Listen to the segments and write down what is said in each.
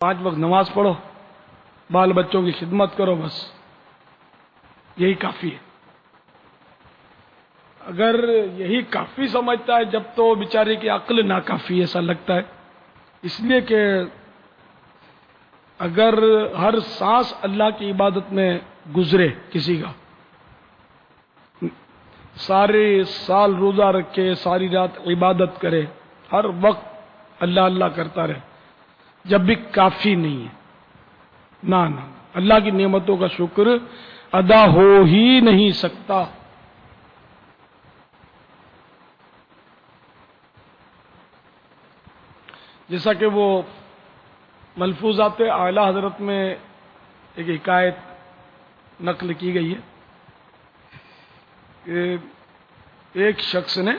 5 وقت نماز پڑھو، بال بچوں کی خدمت کرو، بس یہی کافی ہے۔ اگر یہی کافی سمجھتا ہے جب تو بیچارے کی عقل ناکافی ہے، ایسا لگتا ہے۔ اس لیے کہ اگر ہر سانس اللہ کی عبادت میں گزرے کسی کا، سارے سال روزہ رکھے، ساری رات عبادت کرے، ہر وقت اللہ اللہ کرتا رہے، جب بھی کافی نہیں ہے۔ نہ اللہ کی نعمتوں کا شکر ادا ہو ہی نہیں سکتا۔ جیسا کہ وہ ملفوظات اعلی حضرت میں ایک حکایت نقل کی گئی ہے کہ ایک شخص نے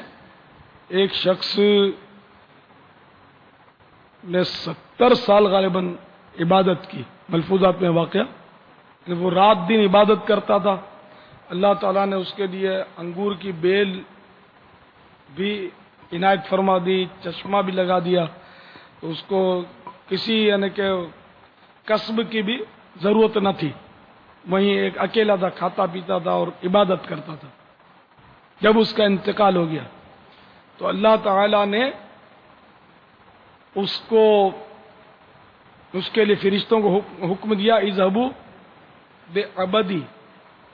70 سال غالباً عبادت کی، ملفوظات میں واقعہ کہ وہ رات دن عبادت کرتا تھا۔ اللہ تعالیٰ نے اس کے لیے انگور کی بیل بھی عنایت فرما دی، چشمہ بھی لگا دیا، تو اس کو کسی یعنی کہ کسب کی بھی ضرورت نہ تھی، وہیں ایک اکیلا تھا، کھاتا پیتا تھا اور عبادت کرتا تھا۔ جب اس کا انتقال ہو گیا تو اللہ تعالیٰ نے اس کے لیے فرشتوں کو حکم دیا، اذهبوا بعبدی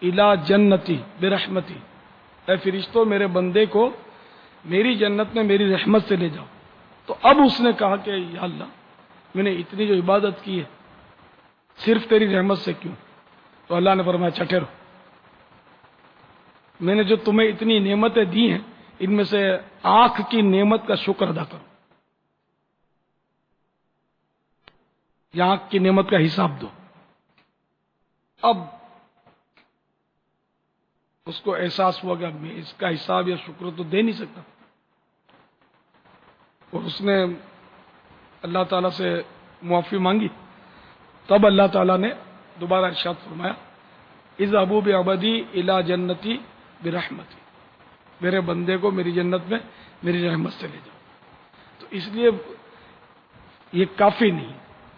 الی جنتی برحمتی، اے فرشتوں میرے بندے کو میری جنت میں میری رحمت سے لے جاؤ۔ تو اب اس نے کہا کہ یا اللہ، میں نے اتنی جو عبادت کی ہے صرف تیری رحمت سے کیوں؟ تو اللہ نے فرمایا اچھا ٹھہرو، میں نے جو تمہیں اتنی نعمتیں دی ہیں ان میں سے آنکھ کی نعمت کا شکر ادا کرو، یا آنکھ کی نعمت کا حساب دو۔ اب اس کو احساس ہوا کہ میں اس کا حساب یا شکر تو دے نہیں سکتا، اور اس نے اللہ تعالیٰ سے معافی مانگی۔ تب اللہ تعالیٰ نے دوبارہ ارشاد فرمایا، اذهبوا بعبدی الی جنتی برحمتی، میرے بندے کو میری جنت میں میری رحمت سے لے جاؤ۔ تو اس لیے یہ کافی نہیں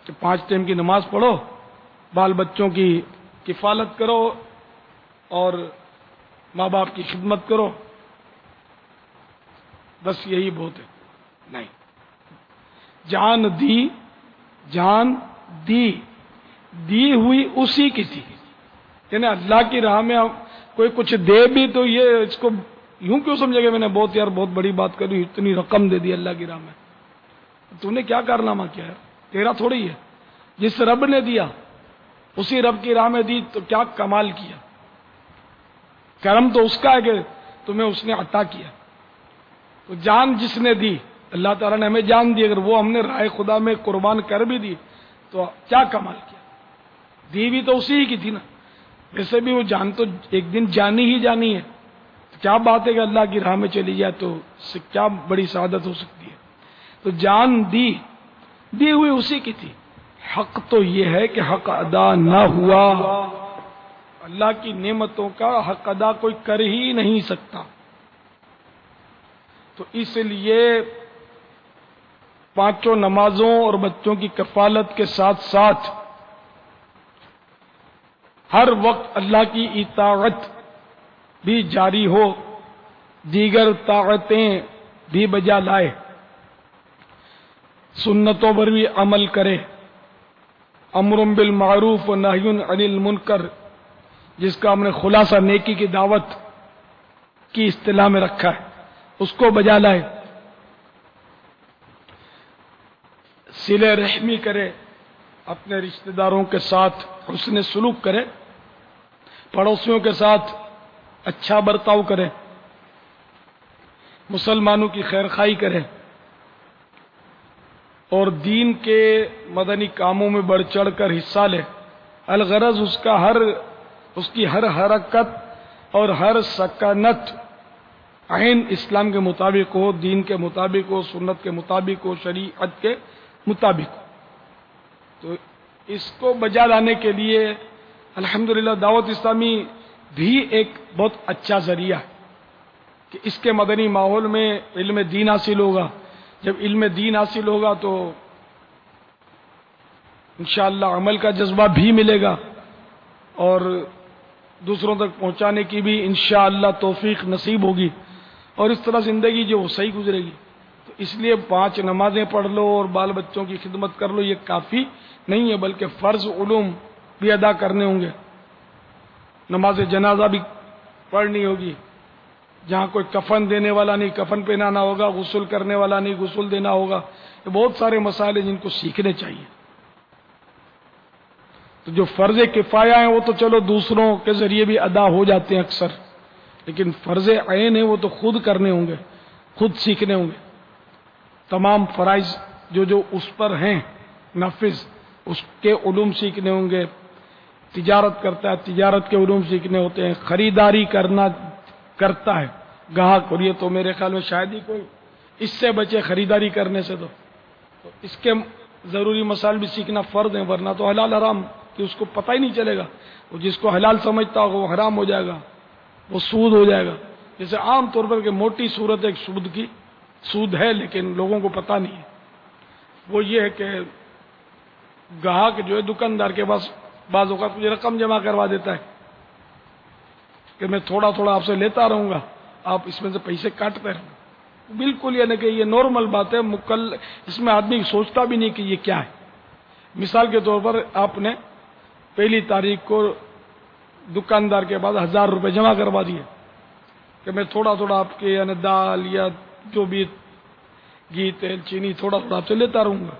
کہ 5 ٹائم کی نماز پڑھو، بال بچوں کی کفالت کرو اور ماں باپ کی خدمت کرو، بس یہی بہت ہے۔ نہیں، جان دی ہوئی اسی کی تھی، یعنی اللہ کی راہ میں کوئی کچھ دے بھی تو یہ اس کو یوں کیوں سمجھے کہ میں نے بہت بڑی بات کری، اتنی رقم دے دی اللہ کی راہ میں۔ تو نے کیا کارنامہ کیا ہے؟ تیرا تھوڑی ہے، جس رب نے دیا اسی رب کی راہ میں دی تو کیا کمال کیا۔ کرم تو اس کا ہے کہ تمہیں اس نے عطا کیا۔ تو جان جس نے دی، اللہ تعالیٰ نے ہمیں جان دی، اگر وہ ہم نے راہ خدا میں قربان کر بھی دی تو کیا کمال کیا۔ دی بھی تو اسی کی تھی نا، ویسے بھی وہ جان تو ایک دن جانی ہے، تو کیا بات ہے کہ اللہ کی راہ میں چلی جائے تو اس سے کیا بڑی سعادت ہو سکتی ہے۔ تو جان دی ہوئی اسی کی تھی۔ حق تو یہ ہے کہ حق ادا نہ ہوا، اللہ کی نعمتوں کا حق ادا کوئی کر ہی نہیں سکتا۔ تو اس لیے 5 نمازوں اور بچوں کی کفالت کے ساتھ ساتھ ہر وقت اللہ کی اطاعت بھی جاری ہو، دیگر طاعتیں بھی بجا لائے، سنتوں پر بھی عمل کرے، امر بالمعروف و نہی عن المنکر، جس کا ہم نے خلاصہ نیکی کی دعوت کی اصطلاح میں رکھا ہے، اس کو بجا لائے، صلہ رحمی کرے، اپنے رشتہ داروں کے ساتھ حسن سلوک کرے، پڑوسیوں کے ساتھ اچھا برتاؤ کرے، مسلمانوں کی خیر خواہی کرے، اور دین کے مدنی کاموں میں بڑھ چڑھ کر حصہ لے۔ الغرض اس کی ہر حرکت اور ہر سکنت عین اسلام کے مطابق ہو، دین کے مطابق ہو، سنت کے مطابق ہو، شریعت کے مطابق ہو۔ تو اس کو بجا لانے کے لیے الحمدللہ دعوت اسلامی بھی ایک بہت اچھا ذریعہ ہے کہ اس کے مدنی ماحول میں علم دین حاصل ہوگا۔ جب علم دین حاصل ہوگا تو انشاءاللہ عمل کا جذبہ بھی ملے گا اور دوسروں تک پہنچانے کی بھی انشاءاللہ توفیق نصیب ہوگی، اور اس طرح زندگی جو صحیح گزرے گی۔ تو اس لیے 5 نمازیں پڑھ لو اور بال بچوں کی خدمت کر لو، یہ کافی نہیں ہے، بلکہ فرض علوم بھی ادا کرنے ہوں گے۔ نماز جنازہ بھی پڑھنی ہوگی، جہاں کوئی کفن دینے والا نہیں کفن پہنانا ہوگا، غسل کرنے والا نہیں غسل دینا ہوگا۔ یہ بہت سارے مسائل ہیں جن کو سیکھنے چاہیے۔ تو جو فرض کفایہ ہیں وہ تو چلو دوسروں کے ذریعے بھی ادا ہو جاتے ہیں اکثر، لیکن فرض عین ہیں وہ تو خود کرنے ہوں گے، خود سیکھنے ہوں گے۔ تمام فرائض جو اس پر ہیں نافذ، اس کے علوم سیکھنے ہوں گے۔ تجارت کرتا ہے، تجارت کے علوم سیکھنے ہوتے ہیں۔ خریداری کرتا ہے گاہک، اور یہ تو میرے خیال میں شاید ہی کوئی اس سے بچے خریداری کرنے سے، تو اس کے ضروری مسائل بھی سیکھنا فرض ہیں، ورنہ تو حلال حرام کہ اس کو پتہ ہی نہیں چلے گا۔ وہ جس کو حلال سمجھتا ہوگا وہ حرام ہو جائے گا، وہ سود ہو جائے گا۔ جیسے عام طور پر کہ موٹی صورت ایک سود ہے لیکن لوگوں کو پتہ نہیں ہے، وہ یہ ہے کہ گاہک جو ہے دکاندار کے پاس بعض اوقات مجھے رقم جمع کروا دیتا ہے کہ میں تھوڑا تھوڑا آپ سے لیتا رہوں گا، آپ اس میں سے پیسے کاٹتے رہو۔ بالکل یہ نہیں کہ یہ نارمل بات ہے، اس میں آدمی سوچتا بھی نہیں کہ یہ کیا ہے۔ مثال کے طور پر آپ نے 1 تاریخ کو دکاندار کے پاس 1000 روپے جمع کروا دیے کہ میں تھوڑا تھوڑا آپ کے یعنی دال یا جو بھی گھی تیل چینی تھوڑا تھوڑا آپ سے لیتا رہوں گا۔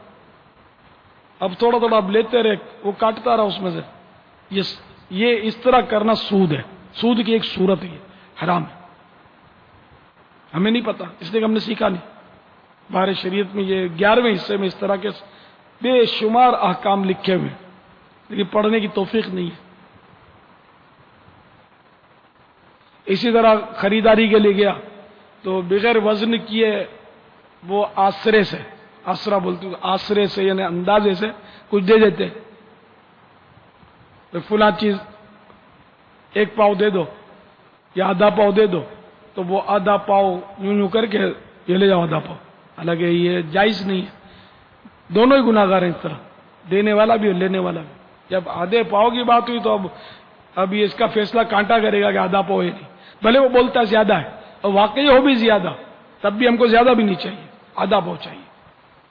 اب تھوڑا تھوڑا آپ لیتے رہے، وہ کاٹتا رہا اس میں سے۔ یہ اس طرح کرنا سود ہے، سود کی ایک صورت ہے، حرام ہے۔ ہمیں نہیں پتا، اس لیے ہم نے سیکھا نہیں۔ ہمارے شریعت میں یہ 11ویں حصے میں اس طرح کے بے شمار احکام لکھے ہوئے، لیکن پڑھنے کی توفیق نہیں ہے۔ اسی طرح خریداری کے لیے گیا تو بغیر وزن کیے وہ آسرے سے، آسرا بولتے ہیں، آسرے سے یعنی اندازے سے کچھ دے دیتے، فلاں چیز 1 پاؤ دے دو یا آدھا پاؤ دے دو، تو وہ آدھا پاؤ یوں کر کے یہ لے جاؤ آدھا پاؤ، حالانکہ یہ جائز نہیں ہے۔ دونوں ہی گناہگار ہیں اس طرح، دینے والا بھی اور لینے والا بھی۔ جب آدھے پاؤ کی بات ہوئی تو اب یہ اس کا فیصلہ کانٹا کرے گا کہ آدھا پاؤ ہے نہیں، بھلے وہ بولتا ہے زیادہ ہے اور واقعی ہو بھی زیادہ، تب بھی ہم کو زیادہ بھی نہیں چاہیے، آدھا پاؤ چاہیے۔